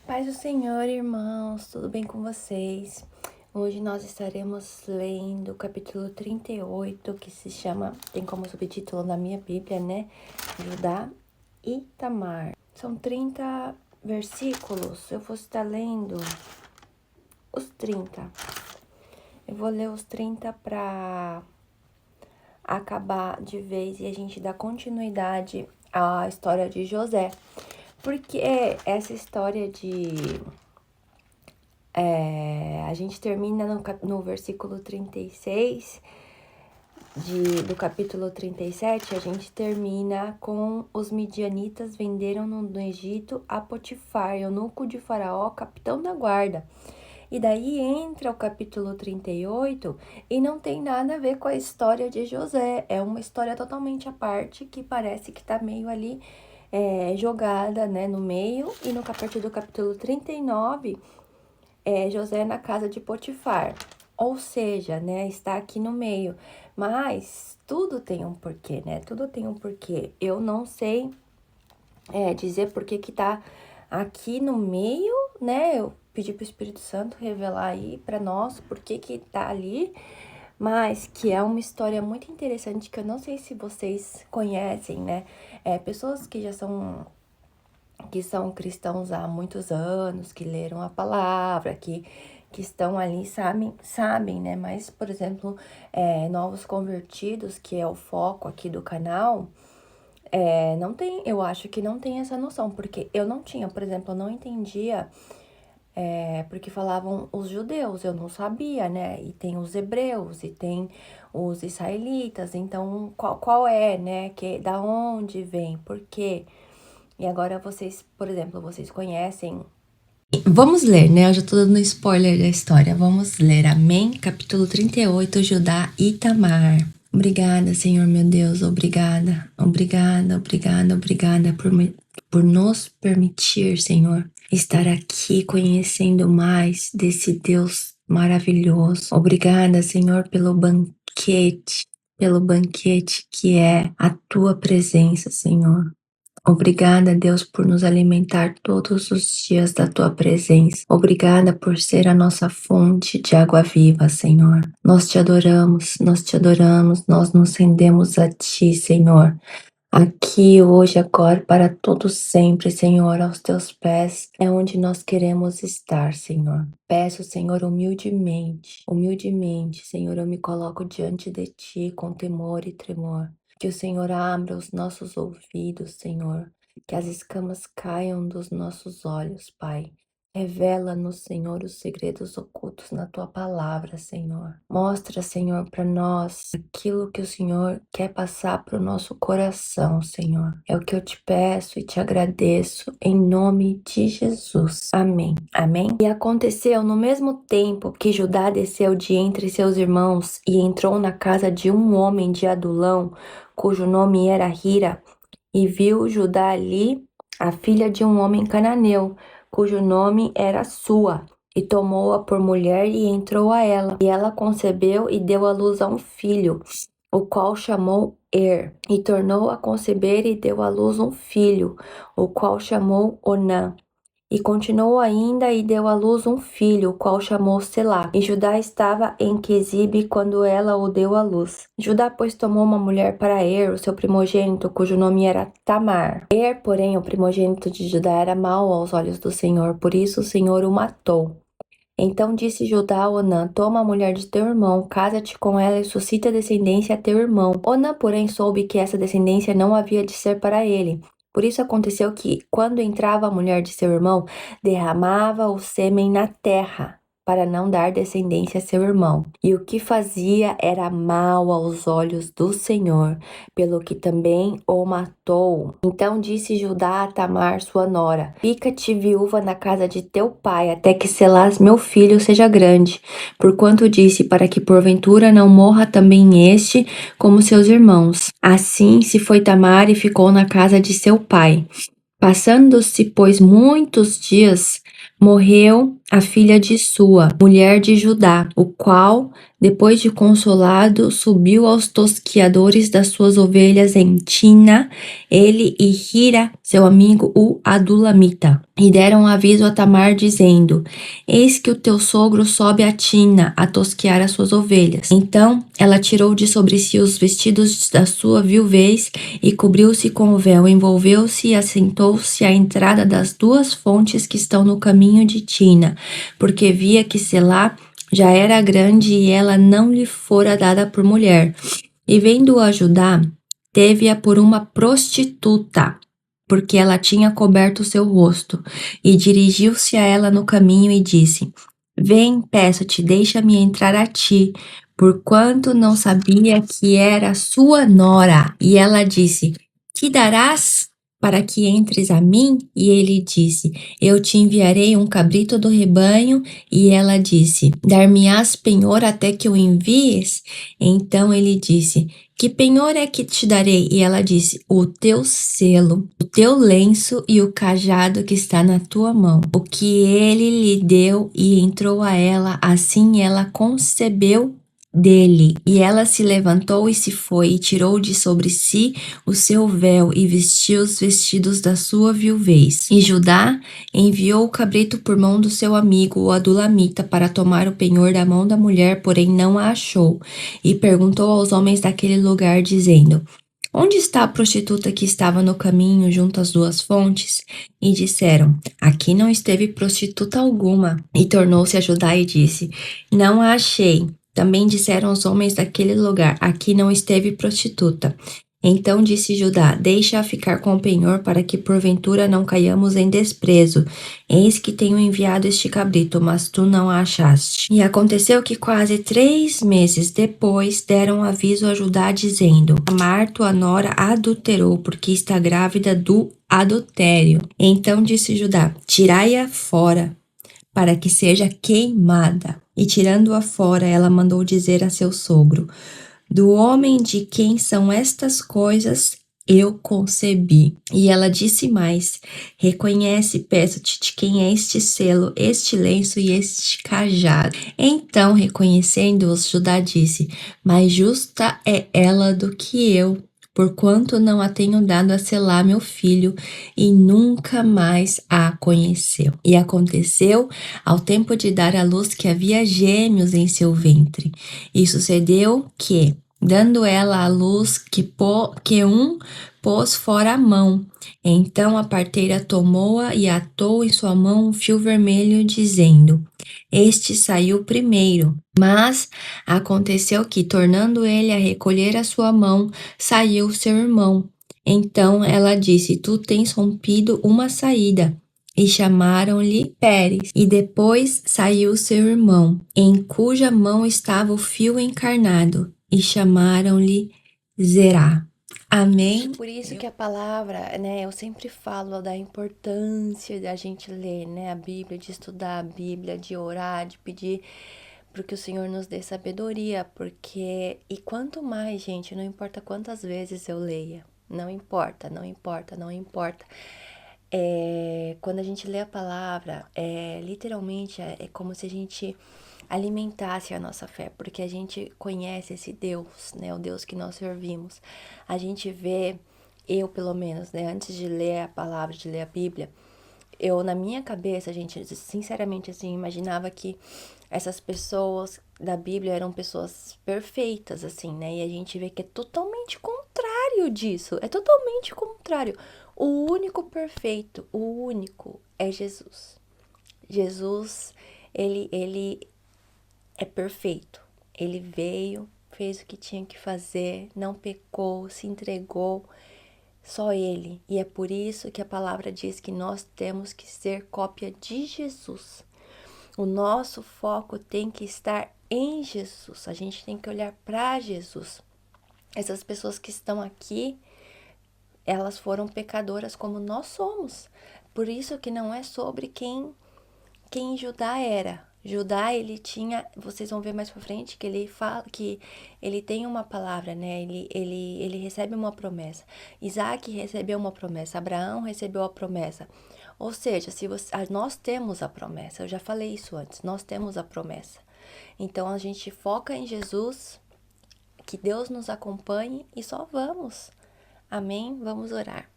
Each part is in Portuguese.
Paz do Senhor, irmãos, tudo bem com vocês? Hoje nós estaremos lendo o capítulo 38, que se chama, tem como subtítulo na minha Bíblia, né? Judá e Tamar. São 30 versículos, eu vou estar lendo os 30. Eu vou ler os 30 para acabar de vez e a gente dar continuidade à história de José. Porque essa história a gente termina no versículo 36 do capítulo 37, a gente termina com os midianitas venderam no Egito a Potifar, eunuco de Faraó, capitão da guarda. E daí entra o capítulo 38 e não tem nada a ver com a história de José. É uma história totalmente à parte que parece que tá meio ali jogada, né, no meio. E no partir do capítulo 39, José na casa de Potifar. Ou seja, né, está aqui no meio. Mas tudo tem um porquê, né? Tudo tem um porquê. Eu não sei dizer por que tá aqui no meio, né? Eu pedi pro Espírito Santo revelar aí para nós por que tá ali, mas que é uma história muito interessante que eu não sei se vocês conhecem, né? Pessoas que já são cristãos há muitos anos, que leram a palavra, que estão ali, sabem, né? Mas, por exemplo, novos convertidos, que é o foco aqui do canal, não tem, eu acho que não tem essa noção, porque eu não tinha, por exemplo, eu não entendia, porque falavam os judeus, eu não sabia, né? E tem os hebreus, e tem os israelitas, então qual é, né? Da onde vem, por quê? E agora vocês, por exemplo, vocês conhecem. Vamos ler, né? Eu já tô dando spoiler da história. Vamos ler. Amém? Capítulo 38, Judá e Tamar. Obrigada, Senhor meu Deus. Obrigada, obrigada, obrigada, obrigada por nos permitir, Senhor, estar aqui conhecendo mais desse Deus maravilhoso. Obrigada, Senhor, pelo banquete que é a tua presença, Senhor. Obrigada, Deus, por nos alimentar todos os dias da tua presença. Obrigada por ser a nossa fonte de água viva, Senhor. Nós te adoramos, nós nos rendemos a ti, Senhor. Aqui, hoje, agora, para todo sempre, Senhor, aos teus pés é onde nós queremos estar, Senhor. Peço, Senhor, humildemente, Senhor, eu me coloco diante de ti com temor e tremor. Que o Senhor abra os nossos ouvidos, Senhor, que as escamas caiam dos nossos olhos, Pai. Revela-nos, Senhor, os segredos ocultos na tua palavra, Senhor. Mostra, Senhor, para nós aquilo que o Senhor quer passar para o nosso coração, Senhor. É o que eu te peço e te agradeço em nome de Jesus. Amém. Amém. E aconteceu no mesmo tempo que Judá desceu de entre seus irmãos e entrou na casa de um homem de Adulão, cujo nome era Hira, e viu Judá ali a filha de um homem cananeu, cujo nome era Sua, e tomou-a por mulher e entrou a ela. E ela concebeu e deu à luz a um filho, o qual chamou e tornou a conceber e deu à luz um filho, o qual chamou Onã. E continuou ainda e deu à luz um filho, o qual chamou Selá. E Judá estava em Quezibe quando ela o deu à luz. Judá, pois, tomou uma mulher para o seu primogênito, cujo nome era Tamar. Porém, o primogênito de Judá era mau aos olhos do Senhor, por isso o Senhor o matou. Então disse Judá a Onã: toma a mulher de teu irmão, casa-te com ela e suscita descendência a teu irmão. Onã, porém, soube que essa descendência não havia de ser para ele. Por isso aconteceu que, quando entrava a mulher de seu irmão, derramava o sêmen na terra, para não dar descendência a seu irmão. E o que fazia era mal aos olhos do Senhor, pelo que também o matou. Então disse Judá a Tamar, sua nora: fica-te viúva na casa de teu pai, até que Selás, meu filho, seja grande. Porquanto disse, para que porventura não morra também este, como seus irmãos. Assim se foi Tamar e ficou na casa de seu pai. Passando-se, pois, muitos dias, morreu a filha de Sua, mulher de Judá, o qual Depois de consolado, subiu aos tosquiadores das suas ovelhas em Tina, ele e Hira, seu amigo, o Adulamita. E deram aviso a Tamar, dizendo: Eis que o teu sogro sobe a Tina a tosquear as suas ovelhas. Então ela tirou de sobre si os vestidos da sua viuvez e cobriu-se com o véu, envolveu-se e assentou-se à entrada das duas fontes que estão no caminho de Tina, porque via que Selá já era grande e ela não lhe fora dada por mulher. E vendo-o ajudar, teve-a por uma prostituta, porque ela tinha coberto seu rosto, e dirigiu-se a ela no caminho e disse: Vem, peço-te, deixa-me entrar a ti, porquanto não sabia que era sua nora. E ela disse: Que darás para que entres a mim? E ele disse: Eu te enviarei um cabrito do rebanho. E ela disse: Dar-me-ás penhor até que o envies? Então ele disse: Que penhor é que te darei? E ela disse: O teu selo, o teu lenço e o cajado que está na tua mão. O que ele lhe deu e entrou a ela, assim ela concebeu dele. E ela se levantou e se foi, e tirou de sobre si o seu véu e vestiu os vestidos da sua viuvez. E Judá enviou o cabrito por mão do seu amigo, o Adulamita, para tomar o penhor da mão da mulher, porém não a achou. E perguntou aos homens daquele lugar, dizendo: Onde está a prostituta que estava no caminho junto às duas fontes? E disseram: Aqui não esteve prostituta alguma. E tornou-se a Judá e disse: Não a achei. Também disseram os homens daquele lugar: Aqui não esteve prostituta. Então disse Judá: Deixa-a ficar com o penhor, para que porventura não caiamos em desprezo. Eis que tenho enviado este cabrito, mas tu não a achaste. E aconteceu que quase 3 meses depois deram aviso a Judá, dizendo: Tamar, tua nora, adulterou, porque está grávida do adultério. Então disse Judá: Tirai-a fora, para que seja queimada. E tirando-a fora, ela mandou dizer a seu sogro: Do homem de quem são estas coisas, eu concebi. E ela disse mais: Reconhece, peço-te, de quem é este selo, este lenço e este cajado. Então, reconhecendo-os, Judá disse: Mais justa é ela do que eu, porquanto não a tenho dado a Selá, meu filho, e nunca mais a conheceu. E aconteceu, ao tempo de dar à luz, que havia gêmeos em seu ventre. E sucedeu que, dando ela à luz, que um pôs fora a mão. Então a parteira tomou-a e atou em sua mão um fio vermelho, dizendo: Este saiu primeiro. Mas aconteceu que, tornando ele a recolher a sua mão, saiu seu irmão. Então ela disse: Tu tens rompido uma saída. E chamaram-lhe Pérez. E depois saiu seu irmão, em cuja mão estava o fio encarnado, e chamaram-lhe Zerá. Amém? Por isso que a palavra, né, eu sempre falo da importância da gente ler, né, a Bíblia, de estudar a Bíblia, de orar, de pedir para que o Senhor nos dê sabedoria, porque, e quanto mais, gente, não importa quantas vezes eu leia, não importa, não importa, não importa. Quando a gente lê a palavra, literalmente é como se a gente alimentasse a nossa fé, porque a gente conhece esse Deus, né, o Deus que nós servimos. A gente vê, eu pelo menos, né, antes de ler a palavra, de ler a Bíblia, eu na minha cabeça, gente, sinceramente assim, imaginava que essas pessoas da Bíblia eram pessoas perfeitas, assim, né? E a gente vê que é totalmente contrário disso. É totalmente contrário. O único perfeito, o único, é Jesus. Jesus, ele é perfeito. Ele veio, fez o que tinha que fazer, não pecou, se entregou. Só ele. E é por isso que a palavra diz que nós temos que ser cópia de Jesus. O nosso foco tem que estar em Jesus. A gente tem que olhar para Jesus. Essas pessoas que estão aqui, elas foram pecadoras como nós somos. Por isso que não é sobre quem Judá era. Judá, ele tinha, vocês vão ver mais pra frente que ele fala que ele tem uma palavra, né? Ele recebe uma promessa. Isaac recebeu uma promessa, Abraão recebeu a promessa. Ou seja, se você, nós temos a promessa, eu já falei isso antes, nós temos a promessa. Então a gente foca em Jesus, que Deus nos acompanhe e só vamos. Amém? Vamos orar.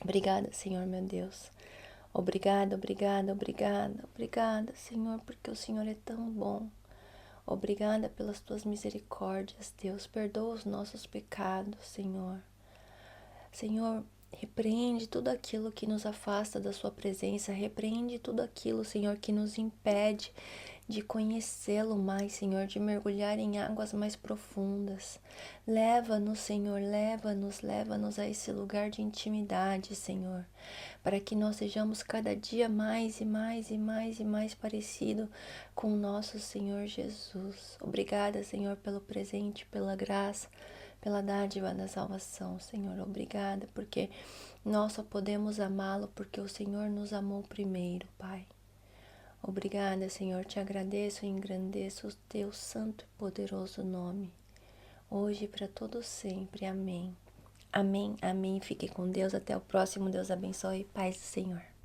Obrigada, Senhor meu Deus. Obrigada, obrigada, obrigada, obrigada, Senhor, porque o Senhor é tão bom. Obrigada pelas tuas misericórdias, Deus. Perdoa os nossos pecados, Senhor. Senhor, repreende tudo aquilo que nos afasta da sua presença. Repreende tudo aquilo, Senhor, que nos impede de conhecê-lo mais, Senhor, de mergulhar em águas mais profundas. Leva-nos, Senhor, leva-nos a esse lugar de intimidade, Senhor, para que nós sejamos cada dia mais e mais e mais e mais parecido com o nosso Senhor Jesus. Obrigada, Senhor, pelo presente, pela graça, pela dádiva da salvação, Senhor. Obrigada, porque nós só podemos amá-lo porque o Senhor nos amou primeiro, Pai. Obrigada, Senhor, te agradeço e engrandeço o teu santo e poderoso nome, hoje e para todo sempre. Amém. Amém, amém. Fique com Deus. Até o próximo. Deus abençoe. Paz do Senhor.